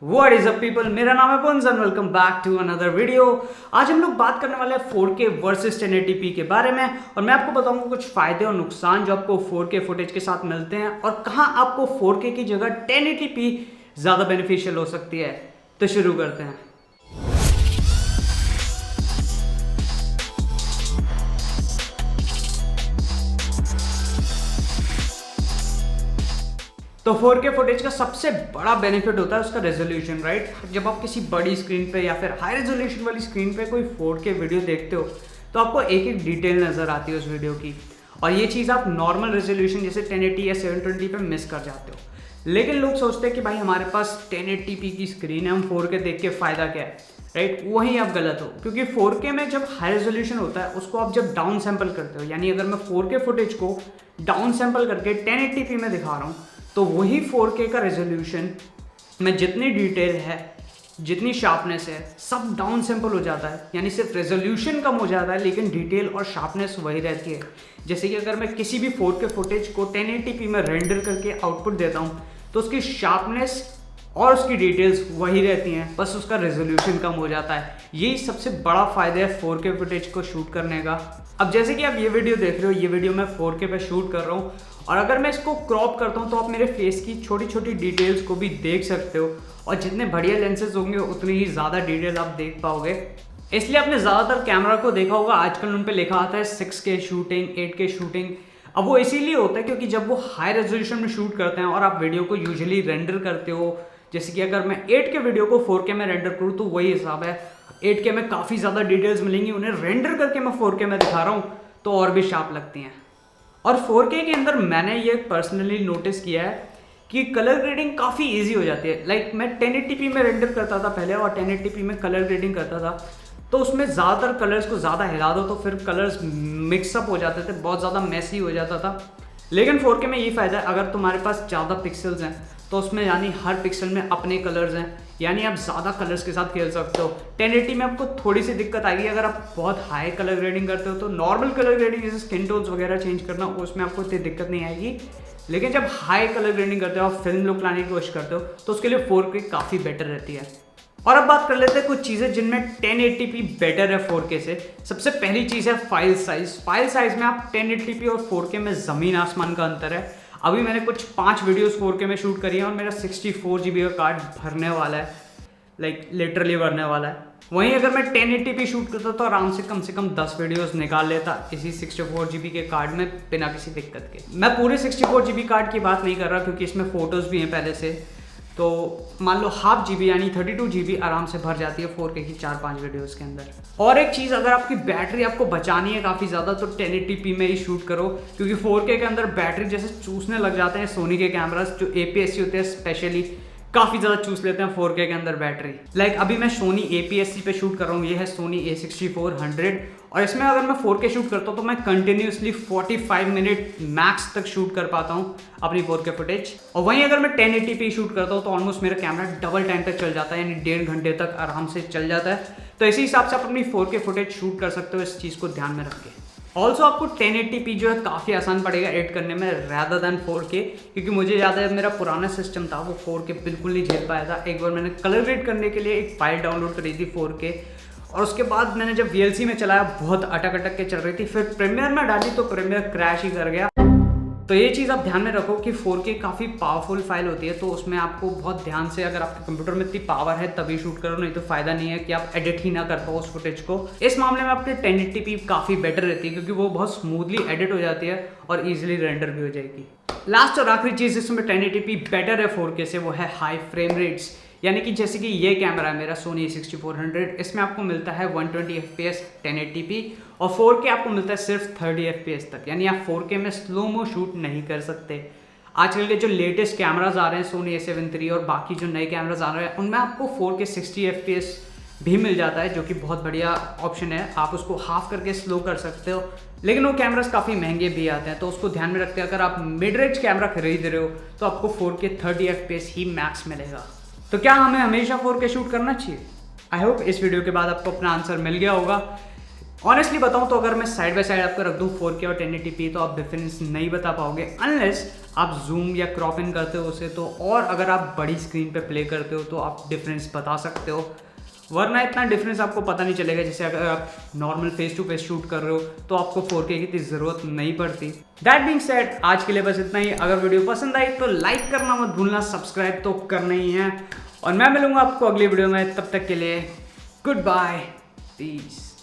What is up people, मेरा नाम है Punjan. Welcome back to another video. आज हम लोग बात करने वाले हैं 4K वर्सेस 1080p के बारे में और मैं आपको बताऊंगा कुछ फायदे और नुकसान जो आपको 4K फुटेज के साथ मिलते हैं और कहां आपको 4K की जगह 1080p ज़्यादा बेनिफिशियल हो सकती है। तो शुरू करते हैं। तो 4K फुटेज का सबसे बड़ा बेनिफिट होता है उसका रेजोल्यूशन, राइट। जब आप किसी बड़ी स्क्रीन पे या फिर हाई रेजोल्यूशन वाली स्क्रीन पे कोई 4K वीडियो देखते हो तो आपको एक एक डिटेल नज़र आती है उस वीडियो की, और ये चीज़ आप नॉर्मल रेजोल्यूशन जैसे 1080 या 720 पे मिस कर जाते हो। लेकिन लोग सोचते हैं कि भाई हमारे पास 1080p की स्क्रीन है, हम 4K देख के फ़ायदा क्या है, राइट। वहीं आप गलत हो, क्योंकि 4K में जब हाई रेजोल्यूशन होता है उसको आप जब डाउन सैंपल करते हो, यानी अगर मैं 4K फुटेज को डाउन सैंपल करके 1080p में दिखा रहा हूँ तो वही 4K का रेजोल्यूशन में जितनी डिटेल है, जितनी शार्पनेस है, सब डाउन सैंपल हो जाता है। यानी सिर्फ रेजोल्यूशन कम हो जाता है लेकिन डिटेल और शार्पनेस वही रहती है। जैसे कि अगर मैं किसी भी 4K फुटेज को 1080p में रेंडर करके आउटपुट देता हूँ तो उसकी शार्पनेस और उसकी डिटेल्स वही रहती हैं, बस उसका रेजोल्यूशन कम हो जाता है। यही सबसे बड़ा फ़ायदा है 4K फुटेज को शूट करने का। अब जैसे कि आप ये वीडियो देख रहे हो, ये वीडियो मैं 4K पे शूट कर रहा हूँ और अगर मैं इसको क्रॉप करता हूँ तो आप मेरे फेस की छोटी छोटी डिटेल्स को भी देख सकते हो, और जितने बढ़िया लेंसेज होंगे उतनी ही ज़्यादा डिटेल आप देख पाओगे। इसलिए आपने ज़्यादातर कैमरा को देखा होगा, आजकल उन पर लिखा आता है 6K शूटिंग, 8K शूटिंग। अब वो इसीलिए होता है क्योंकि जब वो हाई रेजोल्यूशन में शूट करते हैं और आप वीडियो को यूजुअली रेंडर करते हो, जैसे कि अगर मैं 8K वीडियो को 4K में रेंडर करूँ तो वही हिसाब है। 8K में काफ़ी ज़्यादा डिटेल्स मिलेंगी, उन्हें रेंडर करके मैं 4K में दिखा रहा हूँ तो और भी शार्प लगती हैं। और 4K के अंदर मैंने ये पर्सनली नोटिस किया है कि कलर ग्रेडिंग काफ़ी इजी हो जाती है। लाइक मैं 1080p में रेंडर करता था पहले और 1080p में कलर ग्रेडिंग करता था तो उसमें ज़्यादातर कलर्स को ज़्यादा हिला दो तो फिर कलर्स मिक्सअप हो जाते थे, बहुत ज़्यादा मैसी हो जाता था। लेकिन 4K में ये फ़ायदा है, अगर तुम्हारे पास ज़्यादा पिक्सल्स हैं तो उसमें यानी हर पिक्सल में अपने कलर्स हैं, यानी आप ज़्यादा कलर्स के साथ खेल सकते हो। 1080 में आपको थोड़ी सी दिक्कत आएगी अगर आप बहुत हाई कलर ग्रेडिंग करते हो, तो नॉर्मल कलर ग्रेडिंग जैसे स्किन टोन्स वगैरह चेंज करना उसमें आपको इतनी दिक्कत नहीं आएगी। लेकिन जब हाई कलर ग्रेडिंग करते हो, आप फिल्म लुक लाने की कोशिश करते हो तो उसके लिए 4K काफ़ी बेटर रहती है। और अब बात कर लेते हैं कुछ चीज़ें जिनमें 1080p बेटर है 4K से। सबसे पहली चीज़ है फाइल साइज़। फाइल साइज़ में आप 1080p और 4K में ज़मीन आसमान का अंतर है। अभी मैंने कुछ 5 वीडियोस 4K में शूट करी हैं और मेरा 64 GB का कार्ड भरने वाला है, लाइक लिटरली भरने वाला है। वहीं अगर मैं 1080p शूट करता तो आराम से कम 10 वीडियोस निकाल लेता इसी 64 GB के कार्ड में बिना किसी दिक्कत के। मैं पूरे 64 GB कार्ड की बात नहीं कर रहा क्योंकि इसमें फ़ोटोज़ भी हैं पहले से, तो मान लो हाफ GB यानी 32 GB आराम से भर जाती है 4K की 4-5 वीडियोस के अंदर। और एक चीज़, अगर आपकी बैटरी आपको बचानी है काफ़ी ज़्यादा तो 1080p में ही शूट करो, क्योंकि 4K के अंदर बैटरी जैसे चूसने लग जाते हैं। सोनी के कैमरास जो APS-C होते हैं स्पेशली काफ़ी ज़्यादा चूस लेते हैं 4K के अंदर बैटरी। लाइक अभी मैं सोनी APS-C पे शूट कर रहा हूँ, ये है सोनी A6400, और इसमें अगर मैं 4K शूट करता हूँ तो मैं कंटिन्यूसली 45 मिनट मैक्स तक शूट कर पाता हूँ अपनी 4K फुटेज। और वहीं अगर मैं 1080p शूट करता हूँ तो ऑलमोस्ट मेरा कैमरा डबल टाइम तक चल जाता है, यानी 1.5 घंटे तक आराम से चल जाता है। तो इसी हिसाब से आप अपनी 4K फुटेज शूट कर सकते हो, इस चीज़ को ध्यान में रख के। ऑल्सो आपको 1080p जो है काफ़ी आसान पड़ेगा एडिट करने में रैदर दैन 4K, क्योंकि मुझे याद है मेरा पुराना सिस्टम था वो 4K बिल्कुल नहीं झेल पाया था। एक बार मैंने कलर ग्रेड करने के लिए एक फाइल डाउनलोड करी थी 4K, और उसके बाद मैंने जब VLC में चलाया बहुत अटक अटक के चल रही थी, फिर प्रीमियर में डाली तो प्रीमियर क्रैश ही कर गया। तो ये चीज़ आप ध्यान में रखो कि 4K काफ़ी पावरफुल फाइल होती है, तो उसमें आपको बहुत ध्यान से, अगर आपके कंप्यूटर में इतनी पावर है तभी शूट करो, नहीं तो फ़ायदा नहीं है कि आप एडिट ही ना कर पाओ उस फुटेज को। इस मामले में आपकी 1080p काफ़ी बेटर रहती है क्योंकि वो बहुत स्मूथली एडिट हो जाती है और ईजिली रेंडर भी हो जाएगी। लास्ट और आखिरी चीज़ इसमें 1080p बेटर है 4K से, वो है हाई फ्रेम रेट्स। यानी कि जैसे कि ये कैमरा है मेरा सोनी A6400, इसमें आपको मिलता है 120 FPS 1080p और 4K आपको मिलता है सिर्फ 30 FPS तक, यानी आप 4K में स्लो मो शूट नहीं कर सकते। आजकल के जो लेटेस्ट कैमराज आ रहे हैं सोनी A7 III और बाकी जो नए कैमराज आ रहे हैं उनमें आपको 4K 60 FPS भी मिल जाता है, जो कि बहुत बढ़िया ऑप्शन है। आप उसको हाफ करके स्लो कर सकते हो, लेकिन वो कैमरास काफ़ी महंगे भी आते हैं, तो उसको ध्यान में रखते हैं अगर आप मिड रेंज कैमरा खरीद रहे हो तो आपको 4K 30 FPS ही मैक्स मिलेगा। तो क्या हमें हमेशा 4K शूट करना चाहिए? आई होप इस वीडियो के बाद आपको अपना आंसर मिल गया होगा। ऑनेस्टली बताऊं तो अगर मैं साइड बाय साइड आपको रख दूं 4K और 1080p तो आप डिफरेंस नहीं बता पाओगे, अनलेस आप जूम या क्रॉप इन करते हो उसे तो, और अगर आप बड़ी स्क्रीन पे प्ले करते हो तो आप डिफरेंस बता सकते हो, वरना इतना डिफरेंस आपको पता नहीं चलेगा। जैसे अगर आप normal face to face shoot कर रहे हो तो आपको 4K की इतनी ज़रूरत नहीं पड़ती। दैट बीइंग सेड, आज के लिए बस इतना ही। अगर वीडियो पसंद आई तो लाइक करना मत भूलना, सब्सक्राइब तो करना ही है, और मैं मिलूंगा आपको अगली वीडियो में। तब तक के लिए गुड बाय, पीस।